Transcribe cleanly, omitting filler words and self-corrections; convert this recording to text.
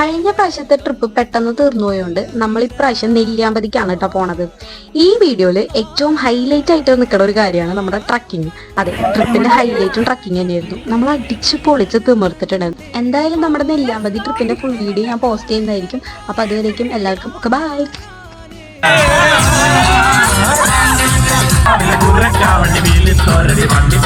കഴിഞ്ഞ പ്രാവശ്യത്തെ ട്രിപ്പ് പെട്ടെന്ന് തീർന്നു പോയോണ്ട് നമ്മൾ ഇപ്രാവശ്യം നെല്ലിയാമ്പതിക്കാണ് കേട്ടോ പോണത്. ഈ വീഡിയോയില് ഏറ്റവും ഹൈലൈറ്റ് ആയിട്ട് നിൽക്കുന്ന ഒരു കാര്യമാണ് നമ്മുടെ ട്രക്കിങ്. അതെ, ട്രിപ്പിന്റെ ഹൈലൈറ്റും ട്രക്കിങ് തന്നെയായിരുന്നു. നമ്മൾ അടിച്ച് പൊളിച്ച് തിമിർത്തിട്ടുണ്ടായിരുന്നു. എന്തായാലും നമ്മുടെ നെല്ലിയാമ്പതി ട്രിപ്പിന്റെ ഫുൾ വീഡിയോ ഞാൻ പോസ്റ്റ് ചെയ്യുന്നതായിരിക്കും. അപ്പൊ അതുവരേക്കും എല്ലാവർക്കും ബൈ. വണ്ടി